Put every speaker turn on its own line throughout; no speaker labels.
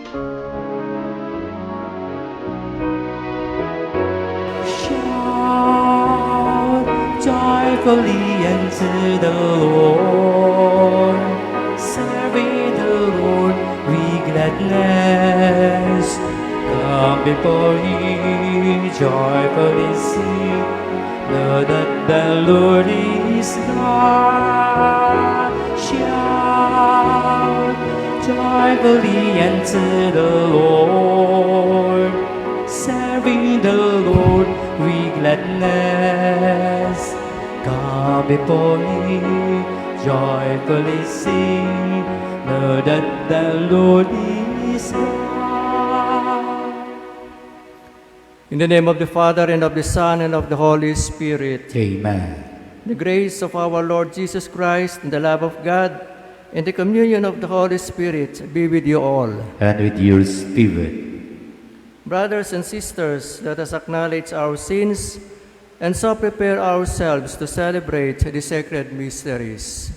Shout joyfully unto the Lord, serving the Lord with gladness. Come before Him, joyfully sing. Know that the Lord is God. Shout joyfully unto the Lord, serving the Lord with gladness. Come before Him, joyfully sing. Know that the Lord is God. In the name of the Father, and of the Son, and of the Holy Spirit.
Amen.
The grace of our Lord Jesus Christ, and the love of God, and the communion of the Holy Spirit be with you all.
And with your spirit.
Brothers and sisters, let us acknowledge our sins and so prepare ourselves to celebrate the sacred mysteries.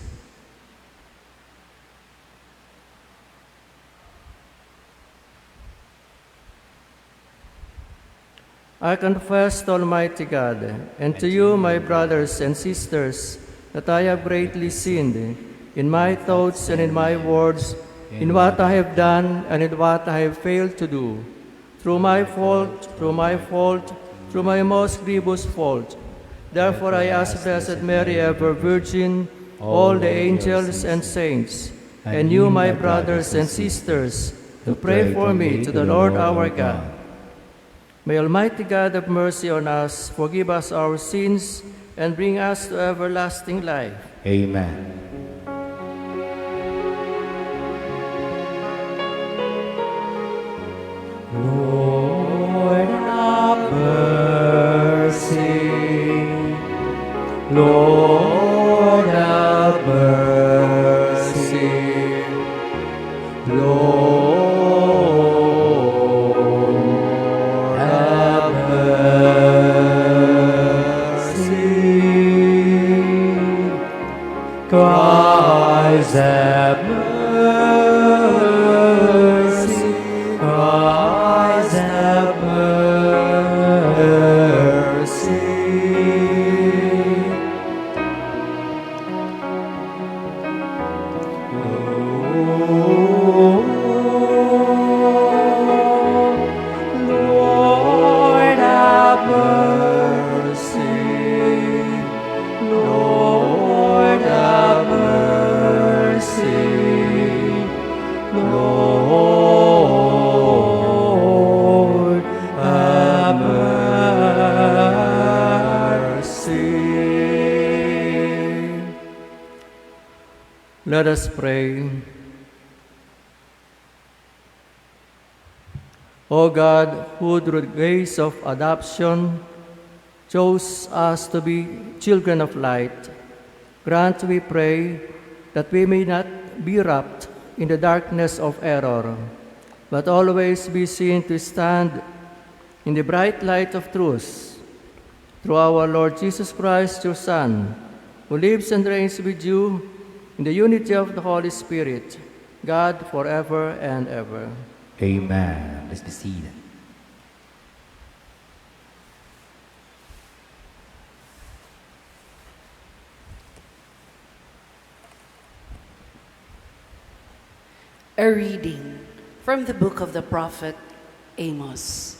I confess to Almighty God and to you, my brothers and sisters, that I have greatly sinned in my thoughts and in my words, in what I have done and in what I have failed to do, through my fault, through my most grievous fault. Therefore I ask Blessed Mary, ever Virgin, all the angels and saints, and you, my brothers and sisters, to pray for me to the Lord our God. May Almighty God have mercy on us, forgive us our sins, and bring us to everlasting life.
Amen.
Lord have mercy. Lord have mercy. Lord have mercy. Christ have mercy. Christ have mercy. Lord have mercy. Lord have mercy. Lord have mercy. Let us pray. O God, who through the grace of adoption chose us to be children of light, grant, we pray, that we may not be wrapped in the darkness of error, but always be seen to stand in the bright light of truth. Through our Lord Jesus Christ, your Son, who lives and reigns with you in the unity of the Holy Spirit, God forever and ever.
Amen. Let's be seated.
A reading from the book of the prophet Amos.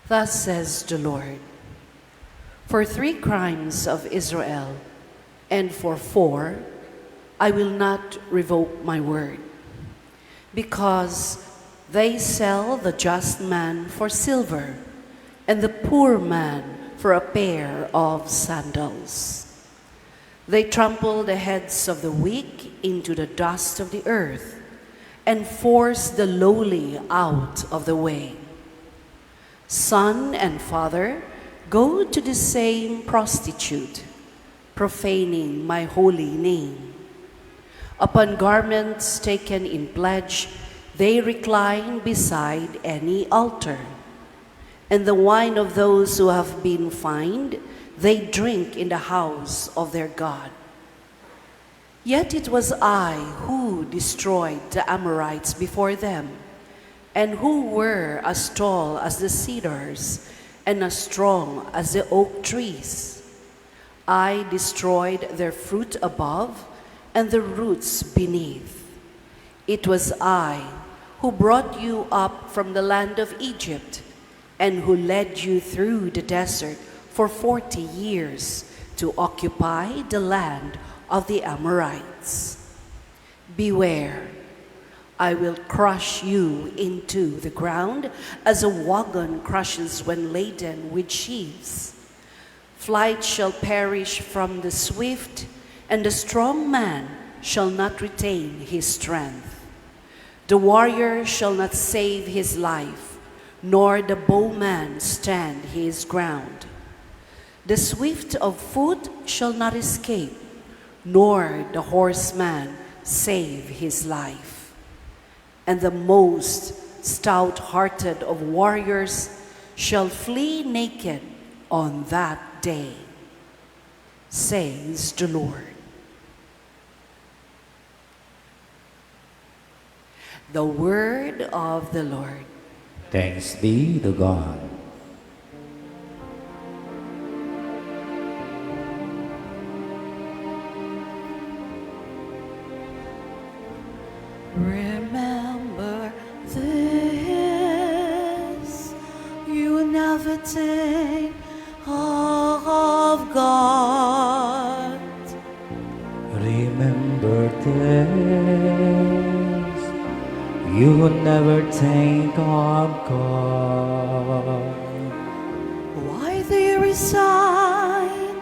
Thus says the Lord, for 3 crimes of Israel, and for 4, I will not revoke my word, because they sell the just man for silver, and the poor man for a pair of sandals. They trample the heads of the weak into the dust of the earth, and force the lowly out of the way. Son and father go to the same prostitute, profaning my holy name. Upon garments taken in pledge, they recline beside any altar. And the wine of those who have been fined, they drink in the house of their God. Yet it was I who destroyed the Amorites before them, and who were as tall as the cedars and as strong as the oak trees. I destroyed their fruit above and the roots beneath. It was I who brought you up from the land of Egypt and who led you through the desert for 40 years to occupy the land of the Amorites. Beware, I will crush you into the ground as a wagon crushes when laden with sheaves. Flight shall perish from the swift, and the strong man shall not retain his strength. The warrior shall not save his life, nor the bowman stand his ground. The swift of foot shall not escape, nor the horseman save his life. And the most stout-hearted of warriors shall flee naked on that day, says the Lord. The word of the Lord.
Thanks be to God.
Remember this, you will never take of God.
Remember this, you will never think of God.
Why do you resign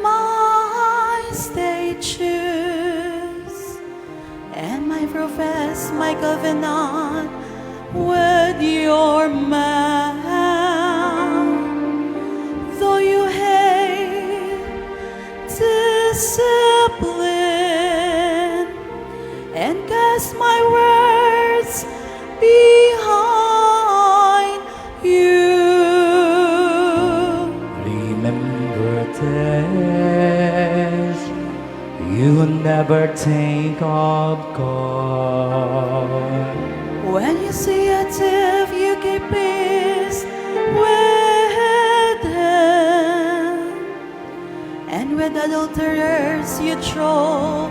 my stages and I profess my covenant with your mouth? Though you hate discipline and cast my words behind you.
Remember this, you will never think of God.
When you see a thief, you keep peace with him, and with adulterers you throw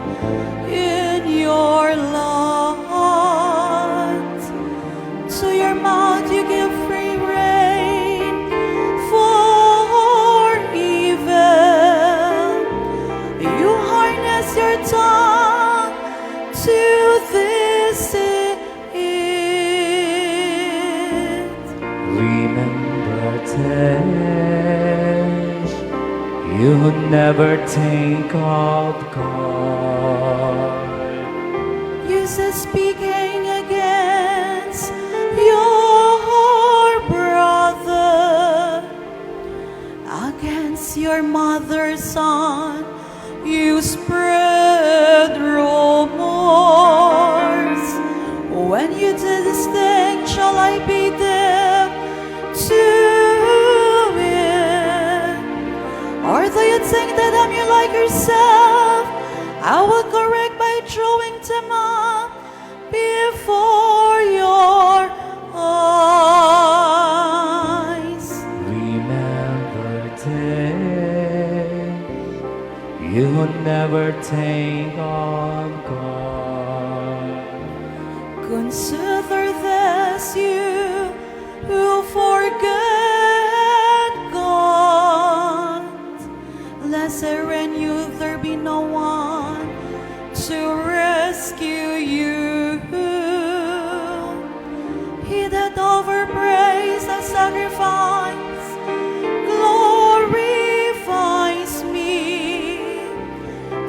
in your lot. To your mouth you give free rein for evil. You harness your tongue to this it.
Remember this, you will never think of God.
You say speaking against your brother, against your mother's son, you spread rumors. When you did this thing, shall I be there to it? Or do you think that I'm you like yourself? I will correct by throwing them up before your eyes.
Remember this, you will never think of God.
Consider this, you who forget God, lest in you there be no one to rescue you. He that overprays the sacrifice glorifies me.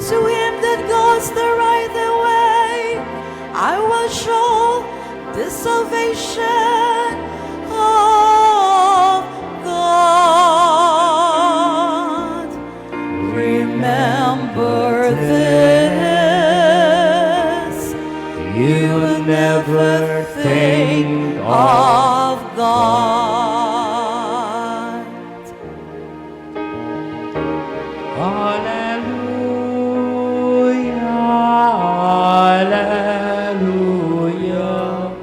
To him that goes the right way, I will show the salvation of God. Remember this,
You will never think
of God.
Hallelujah, hallelujah,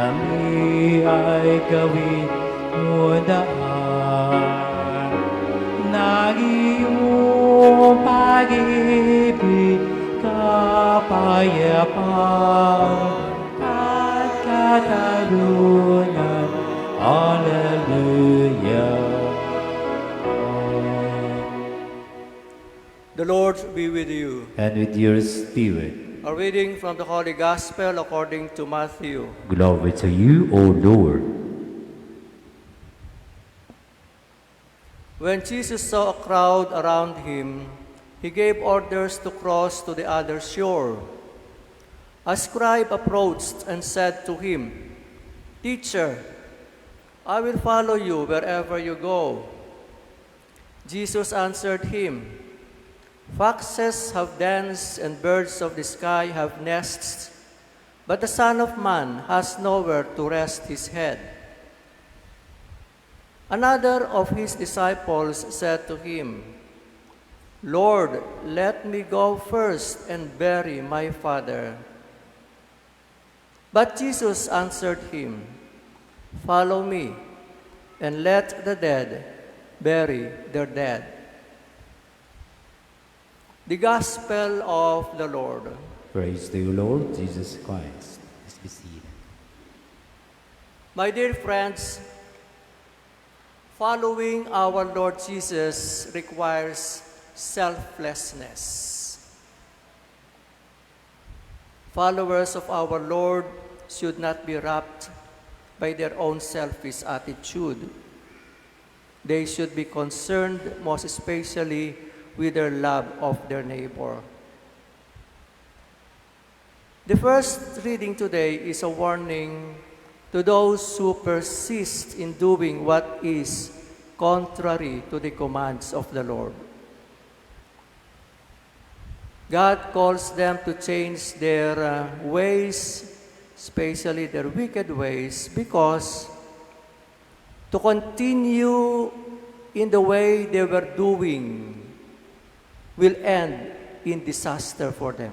kami ay gawin mo daan ng iyong pag-ibig, kapayapaan at katalunan. Hallelujah.
The Lord be with you.
And with your spirit.
A reading from the Holy Gospel according to Matthew.
Glory to you, O Lord.
When Jesus saw a crowd around him, he gave orders to cross to the other shore. A scribe approached and said to him, "Teacher, I will follow you wherever you go." Jesus answered him, "Foxes have dens and birds of the sky have nests, but the Son of Man has nowhere to rest his head." Another of his disciples said to him, "Lord, let me go first and bury my father." But Jesus answered him, "Follow me, and let the dead bury their dead." The Gospel of the Lord.
Praise to you, Lord Jesus Christ. Please be seated.
My dear friends, following our Lord Jesus requires selflessness. Followers of our Lord should not be wrapped by their own selfish attitude. They should be concerned, most especially, with their love of their neighbor. The first reading today is a warning to those who persist in doing what is contrary to the commands of the Lord. God calls them to change their ways, especially their wicked ways, because to continue in the way they were doing will end in disaster for them.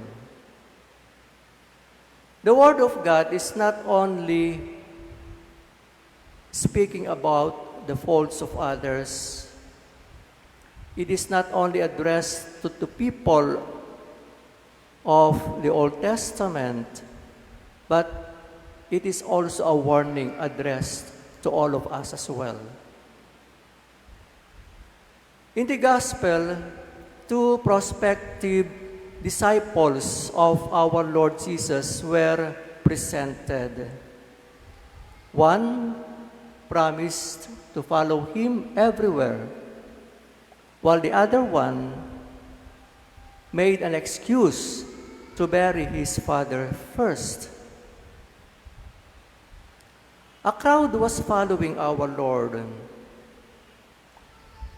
The Word of God is not only speaking about the faults of others. It is not only addressed to the people of the Old Testament, but it is also a warning addressed to all of us as well. In the Gospel, two prospective disciples of our Lord Jesus were presented. One promised to follow him everywhere, while the other one made an excuse to bury his father first. A crowd was following our Lord.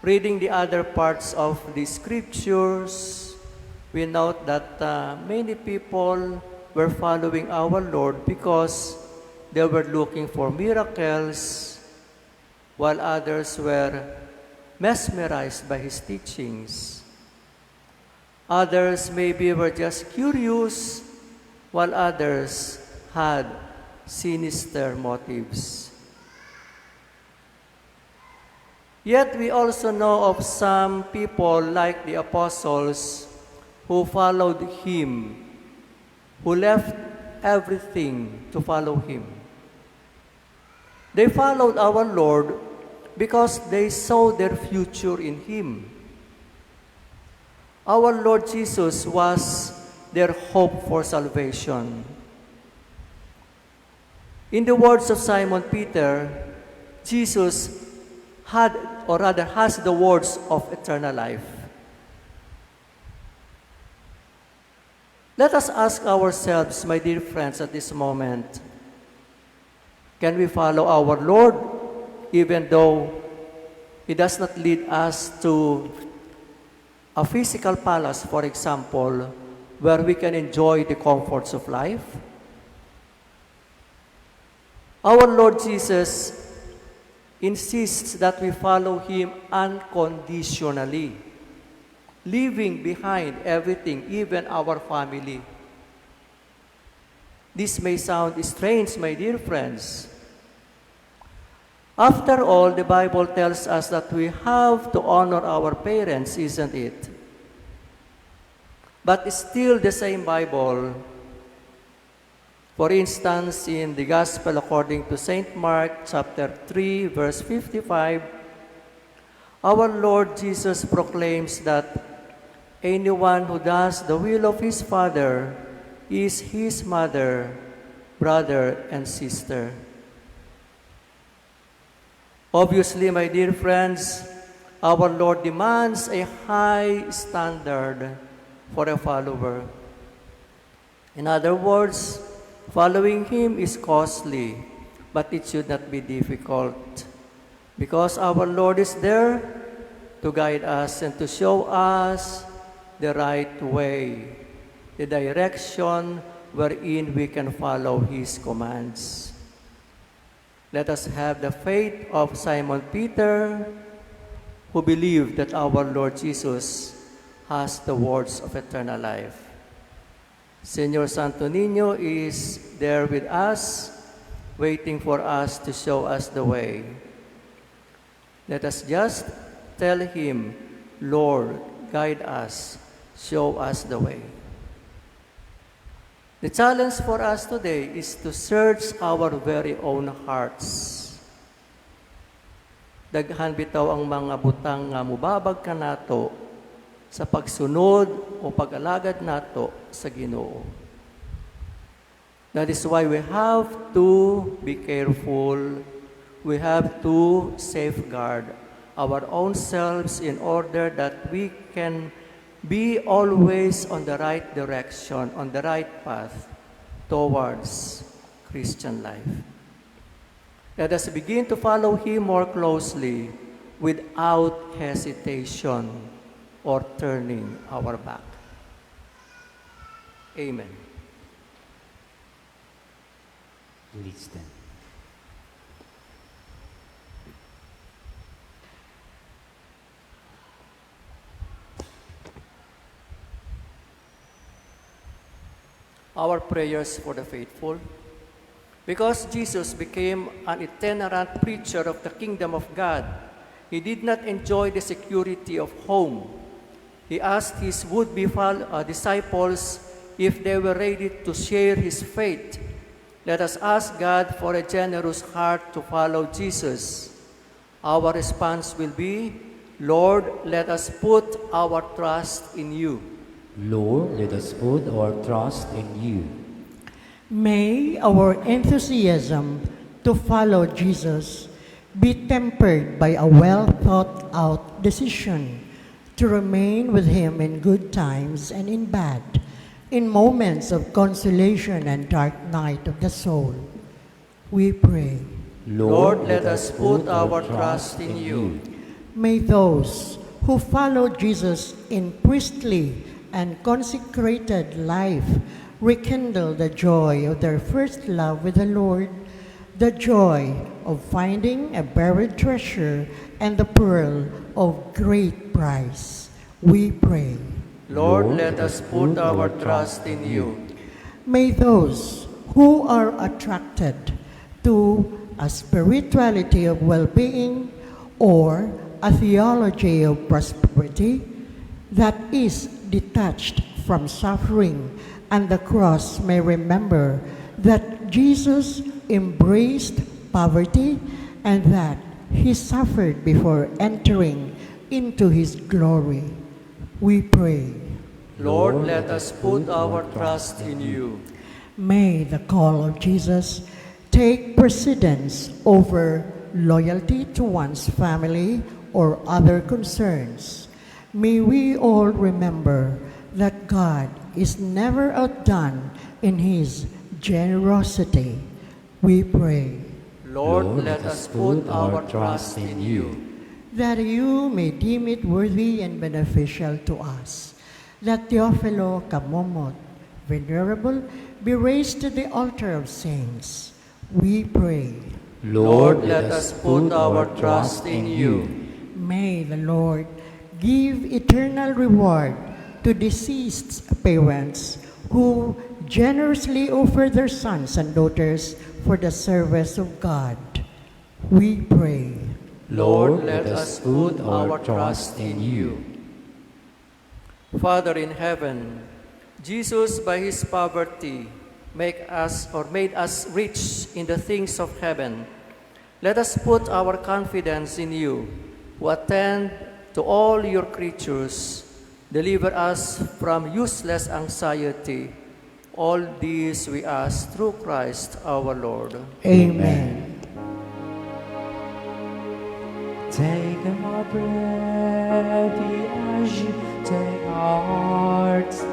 Reading the other parts of the scriptures, we note that many people were following our Lord because they were looking for miracles, while others were mesmerized by his teachings. Others maybe were just curious, while others had sinister motives. Yet we also know of some people like the apostles who followed him, who left everything to follow him. They followed our Lord because they saw their future in him. Our Lord Jesus was their hope for salvation. In the words of Simon Peter, Jesus had, or rather has, the words of eternal life. Let us ask ourselves, my dear friends, at this moment, can we follow our Lord even though He does not lead us to a physical palace, for example, where we can enjoy the comforts of life? Our Lord Jesus insists that we follow Him unconditionally, leaving behind everything, even our family. This may sound strange, my dear friends. After all, the Bible tells us that we have to honor our parents, isn't it? But still the same Bible, for instance, in the Gospel according to St. Mark chapter 3, verse 55, our Lord Jesus proclaims that anyone who does the will of his Father is his mother, brother, and sister. Obviously, my dear friends, our Lord demands a high standard for a follower. In other words, following Him is costly, but it should not be difficult, because our Lord is there to guide us and to show us the right way, the direction wherein we can follow His commands. Let us have the faith of Simon Peter, who believed that our Lord Jesus has the words of eternal life. Señor Santo Niño is there with us, waiting for us to show us the way. Let us just tell Him, Lord, guide us, show us the way. The challenge for us today is to search our very own hearts. Daghan bitaw ang mga butang nga mubabag ka nato sa pagsunod o pag-alagad nato sa Ginoo. That is why we have to be careful. We have to safeguard our own selves in order that we can be always on the right direction, on the right path towards Christian life. Let us begin to follow Him more closely without hesitation or turning our back. Amen.
Please stand.
Our prayers for the faithful. Because Jesus became an itinerant preacher of the kingdom of God, He did not enjoy the security of home. He asked His would-be disciples if they were ready to share His faith. Let us ask God for a generous heart to follow Jesus. Our response will be, Lord, let us put our trust in You.
Lord, let us put our trust in You.
May our enthusiasm to follow Jesus be tempered by a well-thought-out decision to remain with Him in good times and in bad, in moments of consolation and dark night of the soul. We pray.
Lord, let us put our trust in You.
May those who follow Jesus in priestly and consecrated life rekindle the joy of their first love with the Lord, the joy of finding a buried treasure and the pearl of great price. We pray.
Lord, let us put our trust in You.
May those who are attracted to a spirituality of well-being or a theology of prosperity that is detached from suffering and the cross may remember that Jesus embraced poverty and that He suffered before entering into His glory. We pray.
Lord, let us put our trust in You.
May the call of Jesus take precedence over loyalty to one's family or other concerns. May we all remember that God is never outdone in His generosity. We pray.
Lord, let us put our trust in You.
That You may deem it worthy and beneficial to us, that Teofilo Kamomot, venerable, be raised to the altar of saints. We pray.
Lord, let us put our trust in You.
May the Lord give eternal reward to deceased parents who generously offer their sons and daughters for the service of God. We pray.
Lord, let us put our trust in you. Father in heaven, Jesus by his poverty made us rich in the things of heaven. Let us put our confidence in you, who attend to all your creatures. Deliver us from useless anxiety. All these we ask through Christ our Lord.
Amen.
Take our breath, we ask you, take our hearts.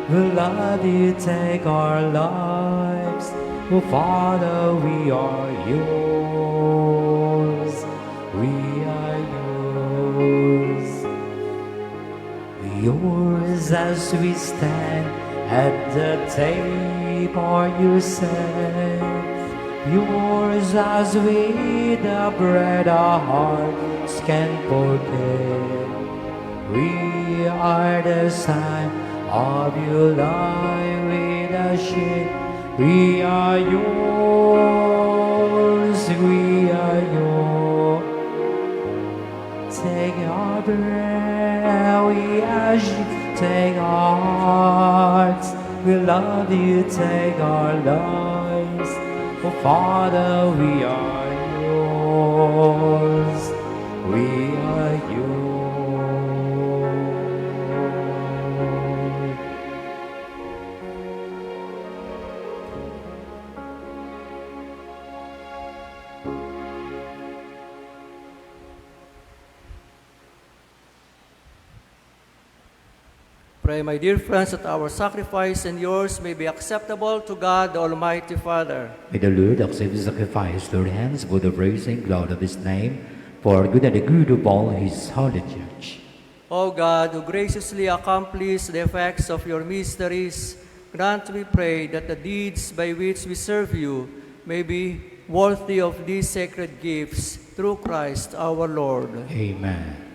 We love you, take our lives. Oh, Father, we are yours. We are yours. Yours as we stand at the table you set. Yours as we eat the bread our hearts can forget. We are the sign of your life with a shade. We are yours, we are yours. Take our breath, we ask you, take our hearts. We love you, take our lives. Oh, Father, we are yours. We are yours.
Pray, my dear friends, that our sacrifice and yours may be acceptable to God, the Almighty Father.
May the Lord accept the sacrifice to your hands for the praise and glory of his name, for good and the good of all his holy church.
O God, who graciously accomplish the effects of your mysteries, grant, we pray, that the deeds by which we serve you may be worthy of these sacred gifts, through Christ our Lord.
Amen.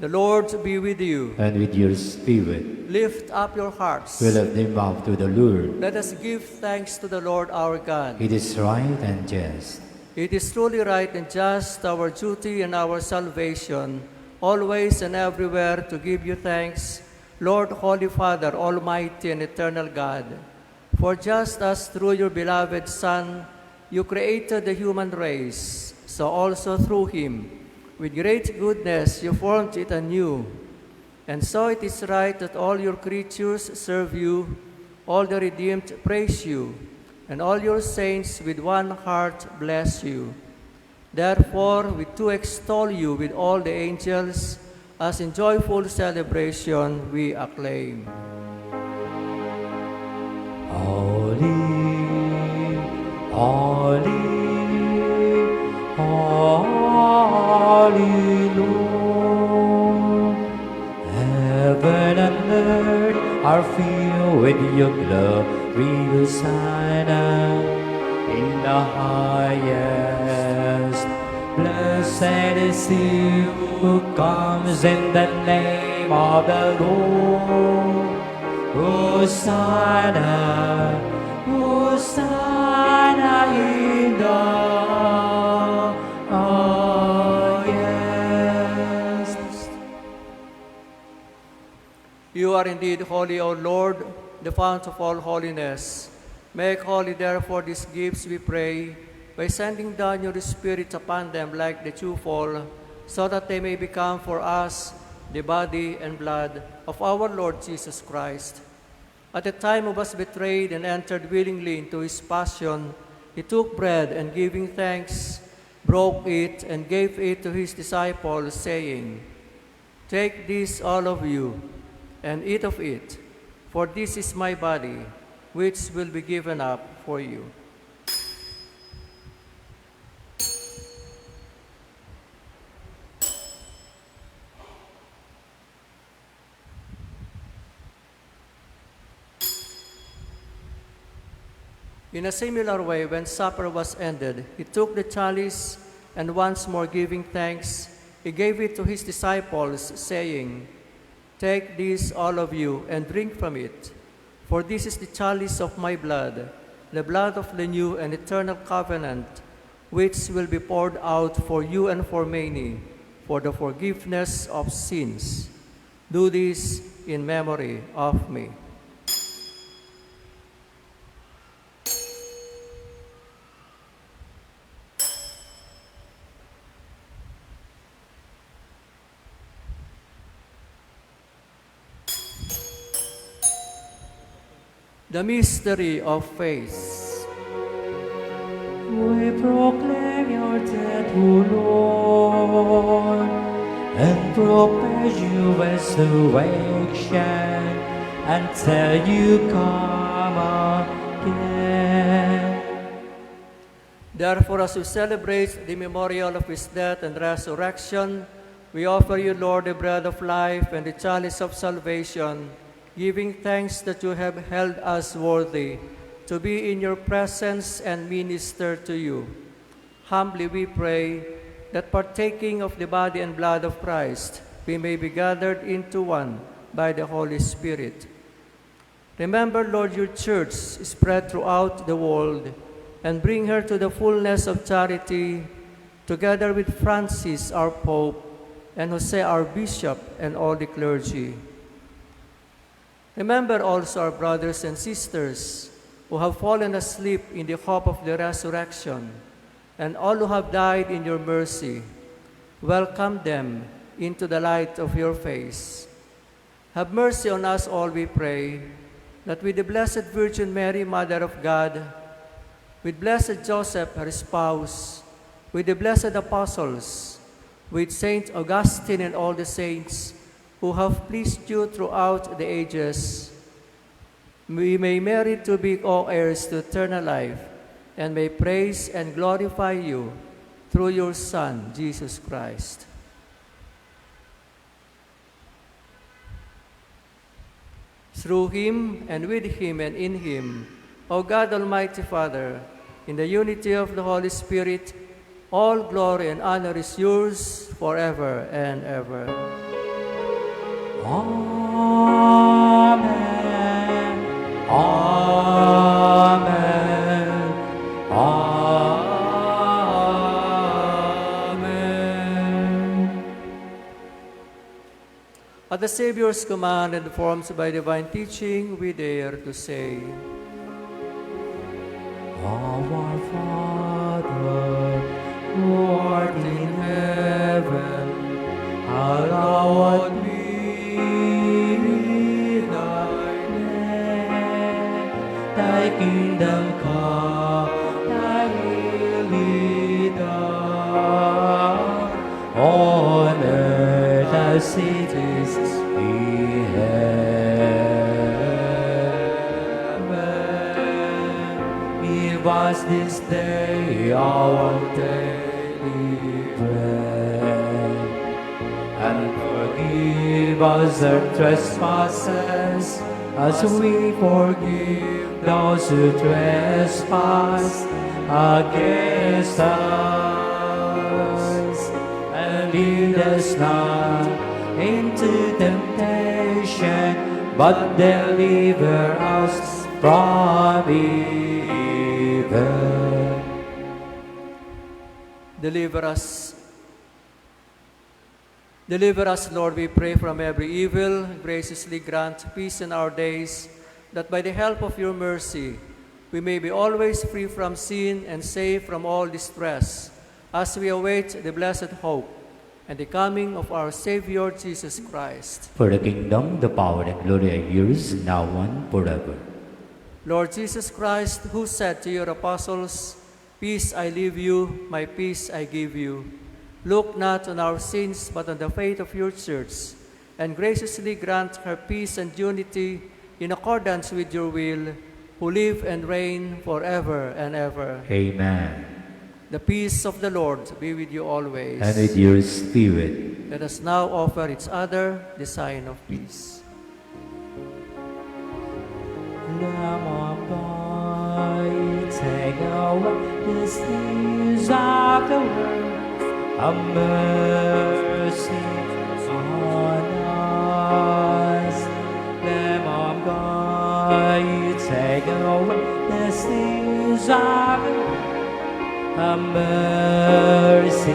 The Lord be with you.
And with your spirit,
Lift up your hearts.
we lift them up to the Lord.
Let us give thanks to the Lord our God.
It is right and just.
It is truly right and just, our duty and our salvation, always and everywhere to give you thanks, Lord, Holy Father, Almighty and eternal God. For just as through your beloved Son, you created the human race, so also through him, with great goodness, you formed it anew. And so it is right that all your creatures serve you, all the redeemed praise you, and all your saints with one heart bless you. Therefore, we too extol you with all the angels, as in joyful celebration we acclaim.
Holy, holy, holy Lord. Heaven and earth are filled with your glory, Hosanna in the highest. Blessed is he who comes in the name of the Lord. Hosanna, Hosanna in the highest.
You are indeed holy, O Lord, the fount of all holiness. Make holy, therefore, these gifts, we pray, by sending down your Spirit upon them like the dewfall, so that they may become for us the body and blood of our Lord Jesus Christ. At the time he was betrayed and entered willingly into his passion, he took bread and, giving thanks, broke it and gave it to his disciples, saying, "Take this, all of you, and eat of it, for this is my body, which will be given up for you." In a similar way, when supper was ended, he took the chalice, and once more giving thanks, he gave it to his disciples, saying, "Take this, all of you, and drink from it, For this is the chalice of my blood, the blood of the new and eternal covenant, which will be poured out for you and for many, for the forgiveness of sins. Do this in memory of me. The mystery of faith.
We proclaim your death, O Lord, and proclaim your resurrection until you come again.
Therefore, as we celebrate the memorial of his death and resurrection, we offer you, Lord, the bread of life and the chalice of salvation, giving thanks that you have held us worthy to be in your presence and minister to you. Humbly we pray that partaking of the body and blood of Christ, we may be gathered into one by the Holy Spirit. Remember, Lord, your church spread throughout the world, and bring her to the fullness of charity, together with Francis, our Pope, and Jose, our Bishop, and all the clergy. Remember also our brothers and sisters who have fallen asleep in the hope of the resurrection, and all who have died in your mercy. Welcome them into the light of your face. Have mercy on us all, we pray, that with the Blessed Virgin Mary, Mother of God, with Blessed Joseph, her spouse, with the blessed apostles, with Saint Augustine and all the saints who have pleased you throughout the ages, we may merit to be co-heirs to eternal life, and may praise and glorify you through your Son, Jesus Christ. Through him, and with him, and in him, O God, Almighty Father, in the unity of the Holy Spirit, all glory and honor is yours forever and ever.
Amen. Amen. Amen.
At the Savior's command and formed by divine teaching, we dare to say,
Our Father, who art in heaven, hallowed be thy name. Thy kingdom come, thy will be done, on earth as it is in heaven. Give us this day our daily bread, and forgive us our trespasses, as we forgive those who trespass against us. And lead us not into temptation, but deliver us from evil.
Deliver us, Lord, we pray, from every evil. Graciously grant peace in our days, that by the help of your mercy, we may be always free from sin and safe from all distress, as we await the blessed hope and the coming of our Savior Jesus Christ.
For the kingdom, the power, and glory are yours, now and forever.
Lord Jesus Christ, who said to your apostles, "Peace I leave you, my peace I give you," look not on our sins, but on the faith of your church, and graciously grant her peace and unity in accordance with your will, who live and reign forever and ever.
Amen.
The peace of the Lord be with you always.
And with your spirit.
Let us now offer each other the sign of peace.
Lamb of God, take away the sins of the world. Have mercy on us. Lamb of God, have mercy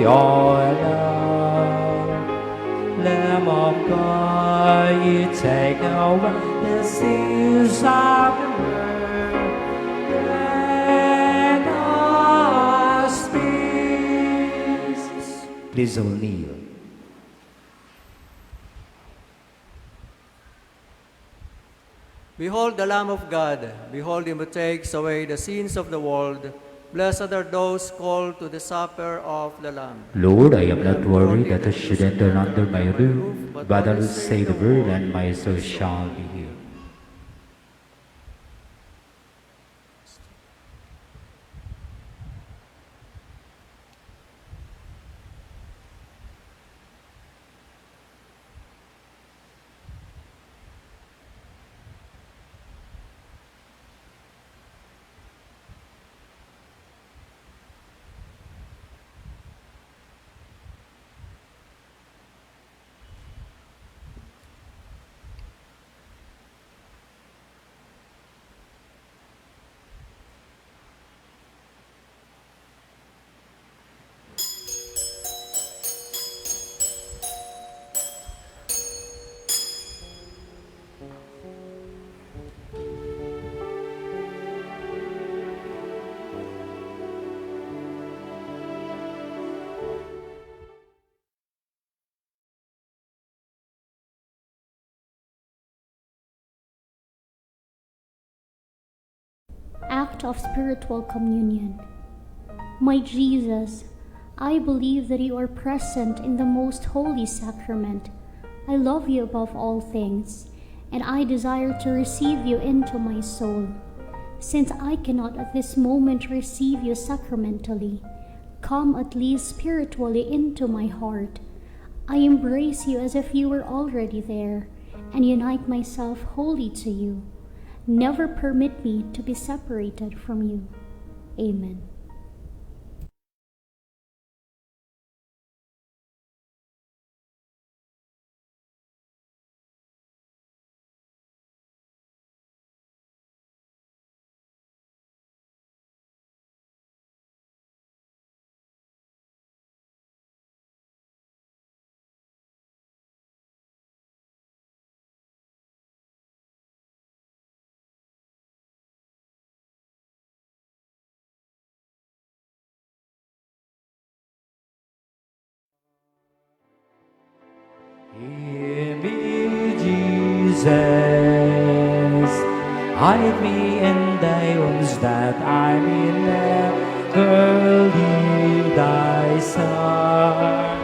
on us. Lamb of God, you take away the sins of the world. Grant us peace. Please all kneel.
Behold the Lamb of God. Behold him who takes away the sins of the world. Blessed are those called to the supper of the Lamb.
Lord, I am not worried that I should enter under my roof, but I will say the word and my soul shall be healed.
Act of spiritual communion. My Jesus, I believe that you are present in the most holy sacrament. I love you above all things, and I desire to receive you into my soul. Since I cannot at this moment receive you sacramentally, come at least spiritually into my heart. I embrace you as if you were already there, and unite myself wholly to you. Never permit me to be separated from you. Amen.
Hear me, Jesus, hide me in thy wounds that I may never leave thy side.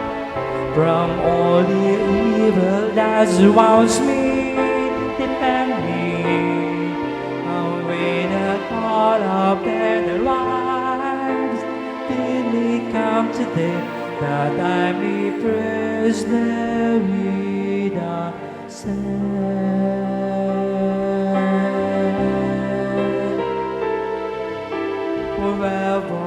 From all the evil that surrounds me, defend me, away the thought of better lives. Bid me come today, that I may praise thee without cease forever.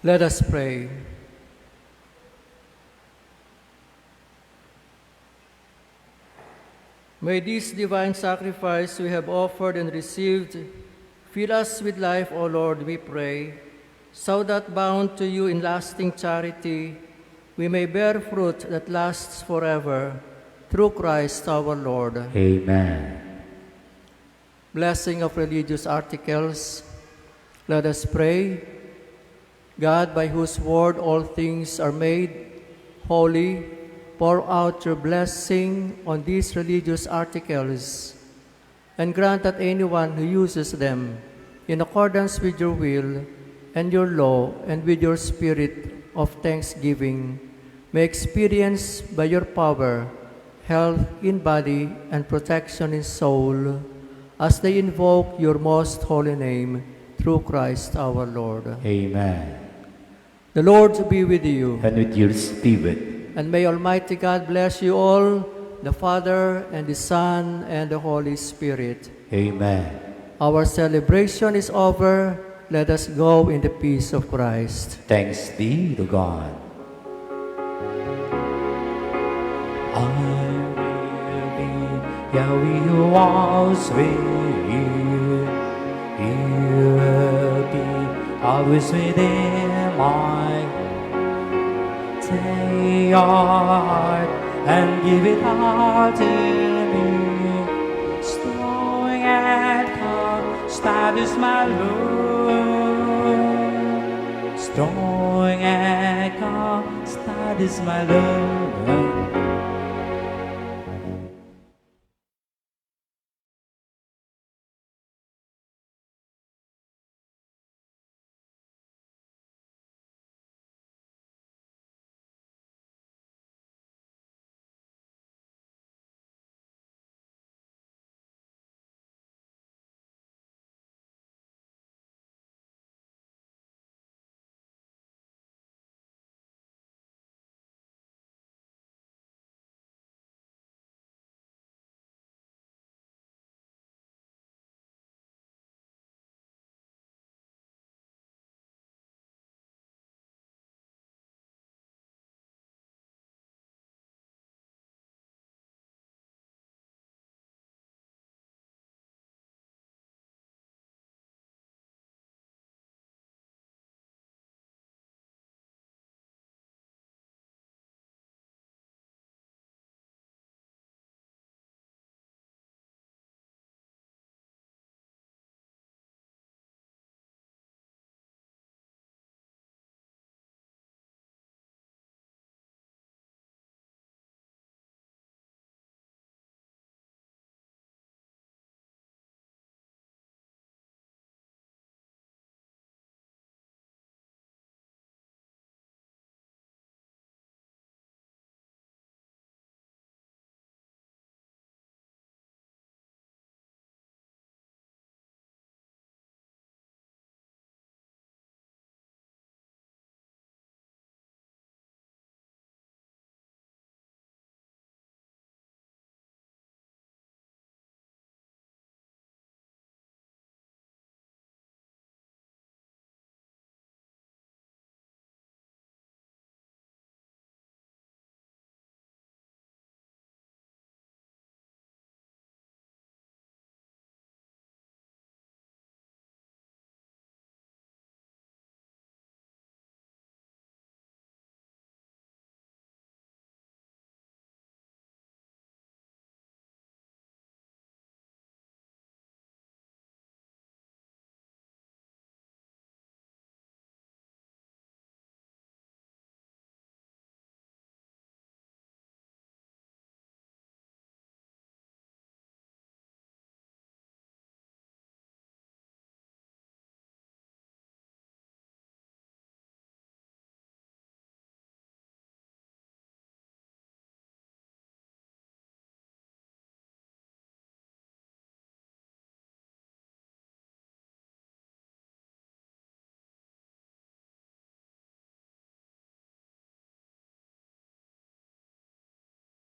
Let us pray. May this divine sacrifice we have offered and received fill us with life, O Lord, we pray, so that bound to you in lasting charity, we may bear fruit that lasts forever, through Christ our Lord.
Amen.
Blessing of religious articles. Let us pray. God, by whose word all things are made holy, pour out your blessing on these religious articles, and grant that anyone who uses them in accordance with your will and your law and with your spirit of thanksgiving may experience by your power health in body and protection in soul, as they invoke your most holy name through Christ our Lord.
Amen.
The Lord be with you.
And with your spirit.
And may Almighty God bless you all, the Father, and the Son, and the Holy Spirit.
Amen.
Our celebration is over. Let us go in the peace of Christ.
Thanks be to God. I will be, yeah, we was with. He will be always within my take your heart and give it all to me. Strong and constant is my love. Strong and constant is my love.